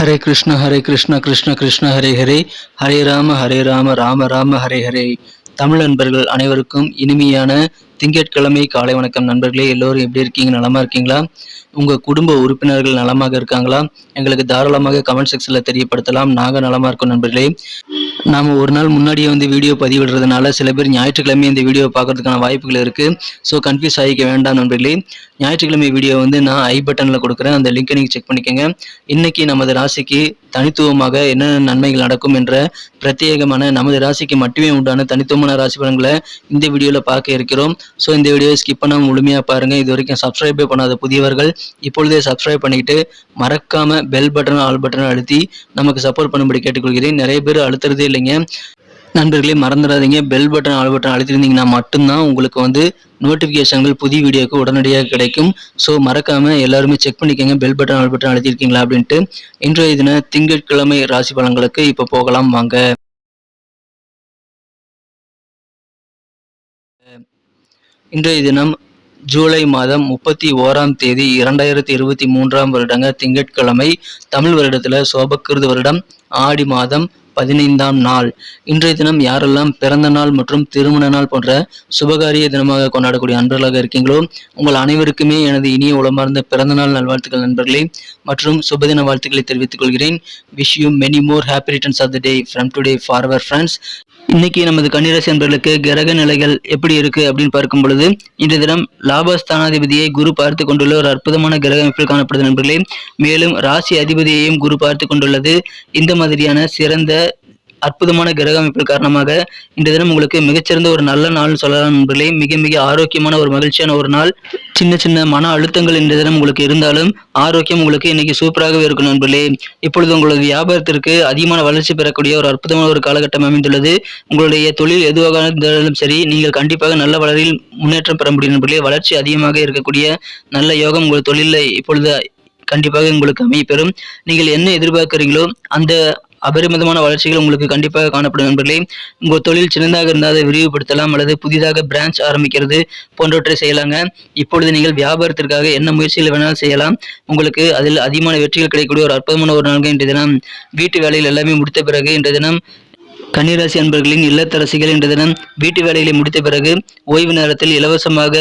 ஹரே கிருஷ்ண கிருஷ்ண கிருஷ்ண ஹரே ஹரே, ஹரே ராம ராம ராம ஹரே ஹரே. தமிழ் நண்பர்கள் அனைவருக்கும் இனிமையான திங்கட்கிழமை காலை வணக்கம். நண்பர்களே, எல்லோரும் எப்படி இருக்கீங்க? நலமா இருக்கீங்களா? உங்க குடும்ப உறுப்பினர்கள் நலமாக இருக்காங்களா? எங்களுக்கு தாராளமாக கமெண்ட் செக்ஷன்ல தெரியப்படுத்தலாம். நாங்க நலமா இருக்கோம் நண்பர்களே. நாம ஒரு நாள் முன்னாடியே வீடியோ பதிவிடுறதுனால சில பேர் ஞாயிற்றுக்கிழமை இந்த வீடியோ பார்க்கறதுக்கான வாய்ப்புகள் இருக்கு. ஸோ கன்ஃபியூஸ் ஆகிக்க வேண்டாம் நண்பர்களே. ஞாயிற்றுக்கிழமை வீடியோ நான் ஐ பட்டன்ல கொடுக்குறேன், அந்த லிங்கை நீங்க செக் பண்ணிக்கோங்க. இன்னைக்கு நமது ராசிக்கு தனித்துவமாக என்னென்ன நன்மைகள் நடக்கும் என்ற பிரத்யேகமான நமது ராசிக்கு மட்டுமே உண்டான தனித்துவமான ராசி பலன்களை இந்த வீடியோவில் பார்க்க இருக்கிறோம். ஸோ இந்த வீடியோ ஸ்கிப் பண்ணாமல் முழுமையாக பாருங்க. இது வரைக்கும் சப்ஸ்கிரைபே பண்ணாத புதியவர்கள் இப்பொழுதே சப்ஸ்கிரைப் பண்ணிக்கிட்டு மறக்காம பெல் பட்டன் ஆல் பட்டனை அழுத்தி நமக்கு சப்போர்ட் பண்ணும்படி கேட்டுக்கொள்கிறேன். நிறைய பேர் அழுத்துறதே இல்லைங்க நண்பர்களே, மறந்துடாதீங்க. பெல் பட்டன் ஆல் பட்டன் அழுத்திருந்தீங்கன்னா மட்டும்தான் உங்களுக்கு நோட்டிஃபிகேஷன்கள் புதிய வீடியோக்கு உடனடியாக கிடைக்கும். ஸோ மறக்காம எல்லாருமே செக் பண்ணிக்கோங்க, பெல் பட்டன் ஆல் பட்டன் அழுத்திருக்கீங்களா அப்படின்ட்டு. இன்றைய தின திங்கட்கிழமை ராசி பலன்களுக்கு இப்போ போகலாம் வாங்க. இன்றைய தினம் ஜூலை மாதம் 31ஆம் தேதி 2023ஆம் வருடங்க திங்கட்கிழமை. தமிழ் வருடத்துல சோபக்கிருது வருடம் ஆடி மாதம் 15ஆம் நாள். இன்றைய தினம் யாரெல்லாம் பிறந்த நாள் மற்றும் திருமண நாள் போன்ற சுபகாரிய தினமாக கொண்டாடக்கூடிய அன்பர்களாக இருக்கீங்களோ உங்கள் அனைவருக்குமே எனது இனிய உளமார்ந்த பிறந்த நாள் நல்வாழ்த்துக்கள் நண்பர்களே, மற்றும் சுபதின வாழ்த்துக்களை தெரிவித்துக் கொள்கிறேன். Wish you many more happy returns of the day from today forward friends. இன்னைக்கு நமது கன்னிராசி அன்பர்களுக்கு கிரக நிலைகள் எப்படி இருக்கு அப்படின்னு பார்க்கும் பொழுது, இன்றைய தினம் லாபஸ்தானாதிபதியை குரு பார்த்து கொண்டுள்ள ஒரு அற்புதமான கிரக அமைப்பில் காணப்படுது நண்பர்களே. மேலும் ராசி அதிபதியையும் குரு பார்த்து கொண்டுள்ளது. இந்த மாதிரியான சிறந்த அற்புதமான கிரக அமைப்பில் காரணமாக இன்றைய தினம் உங்களுக்கு மிகச்சிறந்த ஒரு நல்ல நாள்னு சொல்லலாம் நண்பர்களே. மிக மிக ஆரோக்கியமான ஒரு மகிழ்ச்சியான ஒரு நாள். சின்ன சின்ன மன அழுத்தங்கள் இன்றைய தினம் உங்களுக்கு இருந்தாலும் ஆரோக்கியம் உங்களுக்கு இன்னைக்கு சூப்பராகவே இருக்கும் நண்பர்களே. இப்பொழுது உங்களது வியாபாரத்திற்கு அதிகமான வளர்ச்சி பெறக்கூடிய ஒரு அற்புதமான ஒரு காலகட்டம் அமைந்துள்ளது. உங்களுடைய தொழில் எதுவாக இருந்தாலும் சரி, நீங்கள் கண்டிப்பாக நல்ல வளரில் முன்னேற்றம் பெற முடியும் நண்பர்களே. வளர்ச்சி அதிகமாக இருக்கக்கூடிய நல்ல யோகம் உங்கள் தொழிலில் இப்பொழுது கண்டிப்பாக உங்களுக்கு அமையப்பெறும். நீங்கள் என்ன எதிர்பார்க்கிறீங்களோ அந்த அபரிமிதமான வளர்ச்சிகள் உங்களுக்கு கண்டிப்பாக காணப்படும் நண்பர்களே. உங்கள் தொழில் சின்னதாக இருந்தால் அதை விரிவுபடுத்தலாம், அல்லது புதிதாக பிரான்ச் ஆரம்பிக்கிறது போன்றவற்றை செய்யலாங்க. இப்பொழுது நீங்கள் வியாபாரத்திற்காக என்ன முயற்சிகள் வேணாலும் செய்யலாம். உங்களுக்கு அதில் அதிகமான வெற்றிகள் கிடைக்கக்கூடிய ஒரு அற்புதமான ஒரு நாள் இன்றைய தினம். வீட்டு வேலைகள் எல்லாமே முடித்த பிறகு இன்றைய தினம் கன்னிராசி அன்பர்களின் இல்லத்தரசிகள் இன்றைய தினம் வீட்டு வேலைகளை முடித்த பிறகு ஓய்வு நேரத்தில் இலவசமாக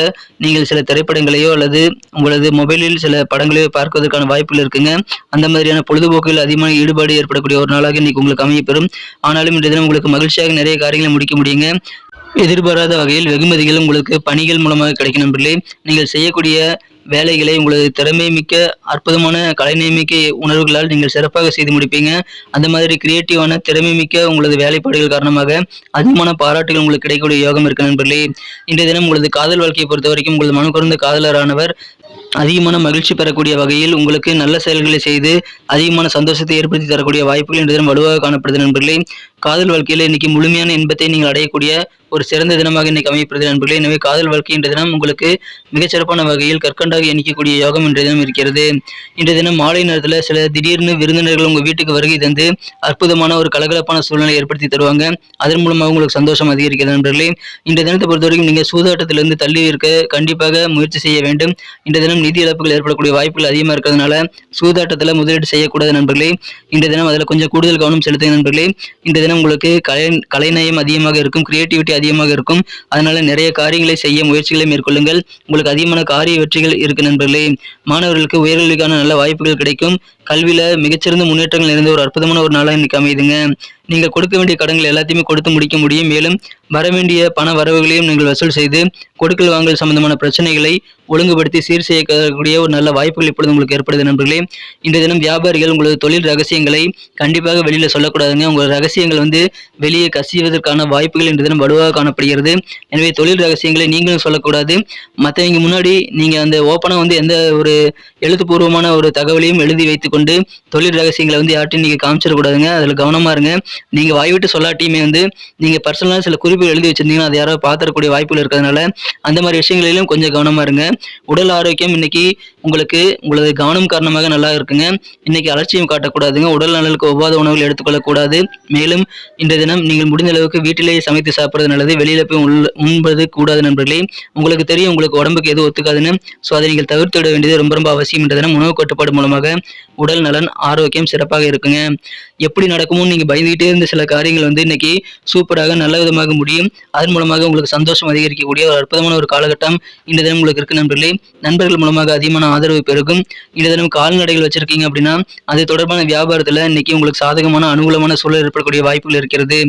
நீங்கள் சில திரைப்படங்களையோ அல்லது உங்களது மொபைலில் சில படங்களையோ பார்ப்பதற்கான வாய்ப்புகள் இருக்குங்க. அந்த மாதிரியான பொழுதுபோக்கில் அதிகமான ஈடுபாடு ஏற்படக்கூடிய ஒரு நாளாக இன்னைக்கு உங்களுக்கு அமையப்பெறும். ஆனாலும் இன்றைய தினம் உங்களுக்கு மகிழ்ச்சியாக நிறைய காரியங்களை முடிக்க முடியுங்க. எதிர்பாராத வகையில் வெகுமதிகள் உங்களுக்கு பணிகள் மூலமாக கிடைக்கும் நண்பர்களே. நீங்கள் செய்யக்கூடிய வேலைகளை உங்களது திறமை மிக்க அற்புதமான கலைநயமிக்க உணர்வுகளால் நீங்கள் சிறப்பாக செய்து முடிப்பீங்க. அந்த மாதிரி கிரியேட்டிவான திறமை மிக்க உங்களது வேலைப்பாடுகள் காரணமாக அதிகமான பாராட்டுகள் உங்களுக்கு கிடைக்கக்கூடிய யோகம் இருக்கு நண்பர்களே. இன்றைய தினம் உங்களது காதல் வாழ்க்கையை பொறுத்த வரைக்கும் உங்களது மனக்குறந்த காதலரானவர் அதிகமான மகிழ்ச்சி பெறக்கூடிய வகையில் உங்களுக்கு நல்ல செயல்களை செய்து அதிகமான சந்தோஷத்தை ஏற்படுத்தி தரக்கூடிய வாய்ப்புகள் இன்றைய தினம் வலுவாக காணப்படுது நண்பர்களே. காதல் வாழ்க்கையில இன்னைக்கு முழுமையான இன்பத்தை நீங்கள் அடையக்கூடிய ஒரு சிறந்த தினமாக இன்னைக்கு அமையப்படுது நண்பர்களே. எனவே காதல் வாழ்க்கை இன்றைய தினம் உங்களுக்கு மிகச்சிறப்பான வகையில் கற்கண்டாக எண்ணிக்கக்கூடிய யோகம் இன்றைய தினம் இருக்கிறது. இன்றைய தினம் மாலை நேரத்தில் சில திடீர்னு விருந்தினர்கள் உங்கள் வீட்டுக்கு வருகை தந்து அற்புதமான ஒரு கலகலப்பான சூழ்நிலை ஏற்படுத்தி தருவாங்க. அதன் மூலமாக உங்களுக்கு சந்தோஷம் அதிகரிக்கிறது நண்பர்களே. இன்றைய தினத்தை பொறுத்தவரைக்கும் நீங்கள் சூதாட்டத்திலிருந்து தள்ளி இருக்க கண்டிப்பாக முயற்சி செய்ய வேண்டும். இன்றைய தினம் நிதி இழப்புகள் ஏற்படக்கூடிய வாய்ப்புகள் அதிகமாக இருக்கிறதுனால சூதாட்டத்தில் முதலீடு செய்யக்கூடாது நண்பர்களே. இன்றைய தினம் அதில் கொஞ்சம் கூடுதல் கவனம் செலுத்துங்க நண்பர்களே. இன்றைய தினம் உங்களுக்கு கலைநயம் அதிகமாக இருக்கும், கிரியேட்டிவிட்டி அதிகமாக இருக்கும். அதனால நிறைய காரியங்களை செய்ய முயற்சிகளை மேற்கொள்ளுங்கள். உங்களுக்கு அதிகமான காரிய வெற்றிகள் இருக்கு நண்பர்களே. மாணவர்களுக்கு உயர்கல்விக்கான நல்ல வாய்ப்புகள் கிடைக்கும். கல்வியில மிகச்சிறந்த முன்னேற்றங்கள் நிறைந்த ஒரு அற்புதமான ஒரு நாளாக இன்னைக்கு அமையுதுங்க. நீங்கள் கொடுக்க வேண்டிய கடன்கள் எல்லாத்தையுமே கொடுத்து முடிக்க முடியும். மேலும் வர வேண்டிய பண வரவுகளையும் நீங்கள் வசூல் செய்து கொடுக்கல் வாங்கல் சம்பந்தமான பிரச்சனைகளை ஒழுங்குபடுத்தி சீர் செய்யக்கூடிய ஒரு நல்ல வாய்ப்புகள் இப்பொழுது உங்களுக்கு ஏற்படுது நண்பர்களே. இன்றைய தினம் வியாபாரிகள் உங்களது தொழில் ரகசியங்களை கண்டிப்பாக வெளியில சொல்லக்கூடாதுங்க. உங்களோட ரகசியங்கள் வெளியே கசிவதற்கான வாய்ப்புகள் இன்றைய தினம் வலுவாக காணப்படுகிறது. எனவே தொழில் ரகசியங்களை நீங்களும் சொல்லக்கூடாது. மற்றவங்க முன்னாடி நீங்க அந்த ஓப்பனா எந்த ஒரு எழுத்துப்பூர்வமான ஒரு தகவலையும் எழுதி வைத்துக்கொண்டு தொழில் ரகசியங்களை யார்ட்டையும் நீங்க காமிச்சிடக்கூடாதுங்க. அதுல கவனமா இருங்க. நீங்க வாய்விட்டு சொல்லாட்டியுமே நீங்க பர்சனலா சில குறிப்புகள் எழுதி வச்சிருந்தீங்கன்னா அது யாராவது பார்த்துக்கூடிய வாய்ப்புகள் இருக்கிறதுனால அந்த மாதிரி விஷயங்களிலும் கொஞ்சம் கவனமா இருங்க. உடல் ஆரோக்கியம் இன்னைக்கு உங்களுக்கு உங்களது கவனம் காரணமாக நல்லா இருக்குங்க. இன்னைக்கு அலட்சியம் காட்டக்கூடாதுங்க. உடல் நலனுக்கு ஒவ்வாத உணவுகள் எடுத்துக்கொள்ளக்கூடாது. மேலும் இன்றைய தினம் நீங்கள் முடிந்த அளவுக்கு வீட்டிலேயே சமைத்து சாப்பிடுறது நல்லது. வெளியில போய் உண்பது கூடாது நண்பர்களே. உங்களுக்கு தெரியும் உங்களுக்கு உடம்புக்கு எதுவும் ஒத்துக்காதுன்னு. ஸோ அதை நீங்கள் தவிர்த்து விட வேண்டியது ரொம்ப ரொம்ப அவசியம். இன்றைய தினம் உணவு கட்டுப்பாடு மூலமாக உடல் நலன் ஆரோக்கியம் சிறப்பாக இருக்குங்க. எப்படி நடக்குமோ நீங்க பயந்துகிட்டே இருந்த சில காரியங்கள் வந்து இன்னைக்கு சூப்பராக நல்ல விதமாக முடியும். அதன் மூலமாக உங்களுக்கு சந்தோஷம் அதிகரிக்கக்கூடிய ஒரு அற்புதமான ஒரு காலகட்டம் இந்த தினம் உங்களுக்கு இருக்கு நண்பர்களே. நண்பர்கள் மூலமாக அதிகமான ஆதரவு பெருகும். இந்த தினம் கால்நடைகள் வச்சிருக்கீங்க அப்படின்னா அது தொடர்பான வியாபாரத்துல இன்னைக்கு உங்களுக்கு சாதகமான அனுகூலமான சூழல் ஏற்படக்கூடிய வாய்ப்புகள் இருக்கிறது.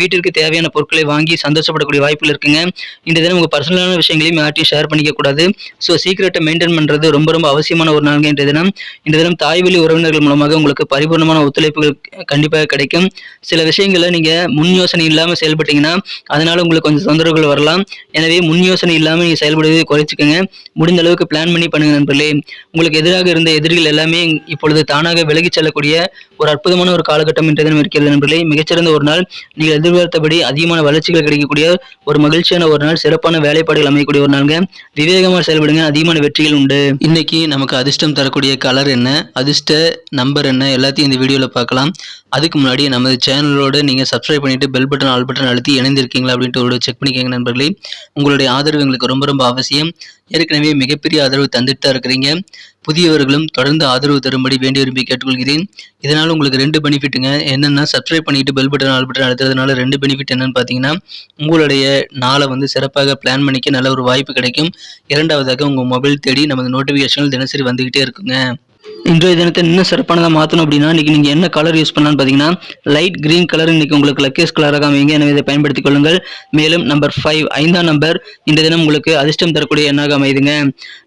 வீட்டிற்கு தேவையான பொருட்களை வாங்கி சந்தோஷப்படக்கூடிய வாய்ப்புகள் இருக்குங்க. இந்த தினம் உங்க பர்சனலான விஷயங்களையும் யார்ட்டையும் ஷேர் பண்ணிக்க கூடாது. ஸோ சீக்கிரட்டை மெயின்டைன் பண்றது ரொம்ப ரொம்ப அவசியமான ஒரு நாளுங்க இன்றைய தினம். இந்த தினம் தாய்வழி உறவினர்கள் மூலமாக உங்களுக்கு பரிபூர்ணமான ஒத்துழைப்புகள் கண்டிப்பாக கிடைக்கும். சில விஷயங்களை நீங்க முன் யோசனை இல்லாம செயல்பட்டீங்கன்னா அதனால உங்களுக்கு கொஞ்சம் தொந்தரவுகள் வரலாம். எனவே முன் யோசனை இல்லாம நீங்க செயல்படுவதை குறைச்சிக்கங்க. முடிந்த அளவுக்கு பிளான் பண்ணி பண்ணுங்க நண்பர்களே. உங்களுக்கு எதிராக இருந்த எதிரிகள் எல்லாமே இப்பொழுது தானாக விலகிச் செல்லக்கூடிய ஒரு அற்புதமான ஒரு காலகட்டம் இன்றைய தினம் இருக்கிறது நண்பர்களே. மிகச்சிறந்த ஒரு நாள். நீங்கள் எதிர்பார்த்தபடி அதிகமான வளர்ச்சிகள் கிடைக்கக்கூடிய ஒரு மகிழ்ச்சியான ஒரு நாள். சிறப்பான வேலைப்பாடுகள் அமையக்கூடிய ஒரு நாளுங்க. விவேகமாக செயல்படுங்க. அதிகமான வெற்றிகள் உண்டு. இன்னைக்கு நமக்கு அதிர்ஷ்டம் தரக்கூடிய கலர் என்ன, அதிர்ஷ்ட நம்பர் என்ன, எல்லாத்தையும் இந்த வீடியோல பார்க்கலாம். அதுக்கு முன்னாடி நமது சேனலோட நீங்க சப்ஸ்கிரைப் பண்ணிட்டு பெல் பட்டன் ஆல் பட்டன் அழுத்தி இணைந்திருக்கீங்களா அப்படின்ட்டு ஒரு செக் பண்ணிக்கோங்க நண்பர்களே. உங்களுடைய ஆதரவு எங்களுக்கு ரொம்ப ரொம்ப அவசியம். ஏற்கனவே மிகப்பெரிய ஆதரவு தந்துட்டு தான் இருக்கிறீங்க. புதியவர்களும் தொடர்ந்து ஆதரவு தரும்படி வேண்டி விரும்பி கேட்டுக்கொள்கிறேன். இதனால உங்களுக்கு 2 பெனிஃபிட்டுங்க. என்னன்னா சப்ஸ்கிரைப் பண்ணிட்டு பெல் பட்டன் ஆல் பட்டன் அழுத்துறதுனால 2 பெனிஃபிட் என்னன்னு பார்த்தீங்கன்னா உங்களுடைய நாளை வந்து சிறப்பாக பிளான் பண்ணிக்க நல்ல ஒரு வாய்ப்பு கிடைக்கும். இரண்டாவதாக உங்க மொபைல் தேடி நமது நோட்டிஃபிகேஷன்கள் தினசரி வந்துகிட்டே இருக்குங்க. இன்றைய தினத்தை இன்னும் சிறப்பானதாக மாற்றணும் அப்படின்னா இன்னைக்கு நீங்கள் என்ன கலர் யூஸ் பண்ணலான்னு பார்த்தீங்கன்னா லைட் கிரீன் கலர் இன்னைக்கு உங்களுக்கு லக்கேஸ் கலராக அமைங்க. எனவே இதை பயன்படுத்திக் கொள்ளுங்கள். மேலும் நம்பர் 5 5ஆம் நம்பர் இந்த தினம் உங்களுக்கு அதிர்ஷ்டம் தரக்கூடிய எண்ணாக அமைதுங்க.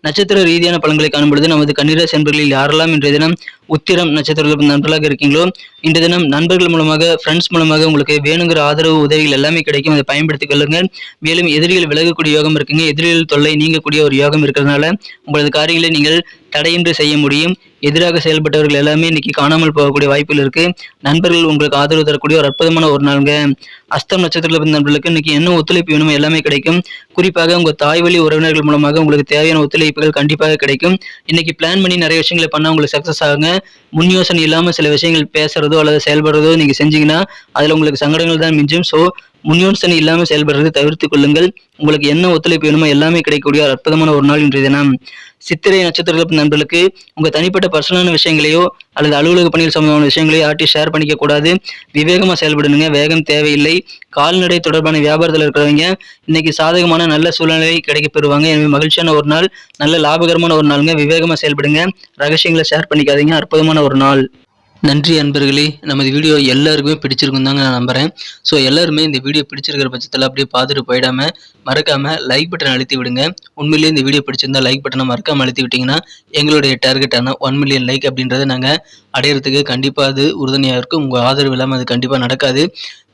நட்சத்திர ரீதியான பலன்களை காணும்பொழுது நமது கன்னிராசி நண்பர்களில் யாரெல்லாம் இன்றைய தினம் உத்திரம் நட்சத்திரத்தில் நண்பர்களாக இருக்கீங்களோ இந்த தினம் நண்பர்கள் மூலமாக ஃப்ரெண்ட்ஸ் மூலமாக உங்களுக்கு வேணுங்கிற ஆதரவு உதவிகள் எல்லாமே கிடைக்கும். அதை பயன்படுத்திக் கொள்ளுங்கள். மேலும் எதிரிகள் விலகக்கூடிய யோகம் இருக்குங்க. எதிரிகள் தொல்லை நீங்கக்கூடிய ஒரு யோகம் இருக்கிறதுனால உங்களது காரியங்களை நீங்கள் தடையின்றி செய்ய முடியும். எதிராக செயல்பட்டவர்கள் எல்லாமே இன்னைக்கு காணாமல் போகக்கூடிய வாய்ப்புகள் இருக்கு. நண்பர்கள் உங்களுக்கு ஆதரவு தரக்கூடிய ஒரு அற்புதமான ஒரு நாளுங்க. அஸ்தம் நட்சத்திரத்தில் இருந்த நண்பர்களுக்கு இன்னைக்கு என்ன ஒத்துழைப்பு வேணுமோ எல்லாமே கிடைக்கும். குறிப்பாக உங்க தாய் வழி உறவினர்கள் மூலமாக உங்களுக்கு தேவையான ஒத்துழைப்புகள் கண்டிப்பாக கிடைக்கும். இன்னைக்கு பிளான் பண்ணி நிறைய விஷயங்களை பண்ணா உங்களுக்கு சக்சஸ் ஆகுங்க. முன் யோசனை இல்லாம சில விஷயங்கள் பேசுறதோ அல்லது செயல்படுறதோ நீங்க செஞ்சீங்கன்னா அதுல உங்களுக்கு சங்கடங்கள் தான் மிஞ்சும். ஸோ முன் யோசனை இல்லாமல் செயல்படுறதை தவிர்த்துக் கொள்ளுங்கள். உங்களுக்கு என்ன ஒத்துழைப்பு வேணுமோ எல்லாமே கிடைக்கக்கூடிய ஒரு அற்புதமான ஒரு நாள் இன்றைய தினம். சித்திரை நட்சத்திரத்தில் நண்பர்களுக்கு உங்க தனிப்பட்ட பர்சனலான விஷயங்களையோ அல்லது அலுவலக பணிகள் சம்பந்தமான விஷயங்களையோ யார்ட்டையும் ஷேர் பண்ணிக்க கூடாது. விவேகமா செயல்படுங்க. வேகம் தேவையில்லை. கால்நடை தொடர்பான வியாபாரத்தில் இருக்கிறவங்க இன்னைக்கு சாதகமான நல்ல சூழ்நிலை கிடைக்க பெறுவாங்க. எனவே மகிழ்ச்சியான ஒரு நாள், நல்ல லாபகரமான ஒரு நாளுங்க. விவேகமா செயல்படுங்க. ரகசியங்களை ஷேர் பண்ணிக்காதீங்க. அற்புதமான ஒரு நாள். நன்றி அன்பர்களே. நமது வீடியோ எல்லாருக்குமே பிடிச்சிருக்கும் தாங்க நான் நம்புகிறேன். ஸோ எல்லாருமே இந்த வீடியோ பிடிச்சிருக்கிற பட்சத்தில் அப்படியே பார்த்துட்டு போயிடாமல் மறக்காமல் லைக் பட்டன் அழுத்தி விடுங்க. உண்மையிலேயே இந்த வீடியோ பிடிச்சிருந்தா லைக் பட்டனை மறக்காமல் அழுத்தி விட்டிங்கன்னா எங்களுடைய டார்கெட்டான 1 மில்லியன் லைக் அப்படின்றத நாங்கள் அடையிறதுக்கு கண்டிப்பாக அது உறுதுணையாக இருக்கும். உங்கள் ஆதரவு இல்லாமல் அது கண்டிப்பாக நடக்காது.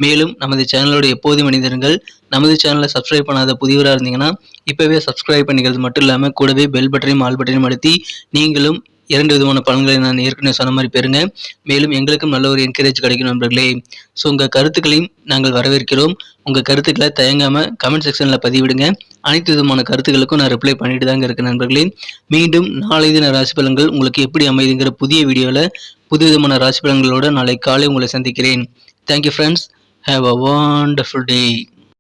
மேலும் நமது சேனலோட எப்போதும் மனிதர்கள் நமது சேனலை சப்ஸ்கிரைப் பண்ணாத புதியவராக இருந்தீங்கன்னா இப்போவே சப்ஸ்கிரைப் பண்ணிக்கிறது மட்டும் இல்லாமல் கூடவே பெல் பட்டனையும் ஆல் பட்டனையும் அழுத்தி நீங்களும் 2 விதமான பலன்களை நான் ஏற்கனவே சொன்ன மாதிரி பெறுங்க. மேலும் எங்களுக்கும் நல்ல ஒரு என்கரேஜ் கிடைக்கும் நண்பர்களே. ஸோ உங்கள் கருத்துக்களையும் நாங்கள் வரவேற்கிறோம். உங்கள் கருத்துக்களை தயங்காமல் கமெண்ட் செக்ஷனில் பதிவிடுங்க. அனைத்து விதமான கருத்துக்களுக்கும் நான் ரிப்ளை பண்ணிட்டு தாங்க இருக்கேன் நண்பர்களே. மீண்டும் நாளை தின ராசி பலன்கள் உங்களுக்கு எப்படி அமைதுங்கிற புதிய வீடியோவில் புது விதமான ராசி பலன்களோடு நாளை காலை உங்களை சந்திக்கிறேன். Thank you friends. Have a wonderful day.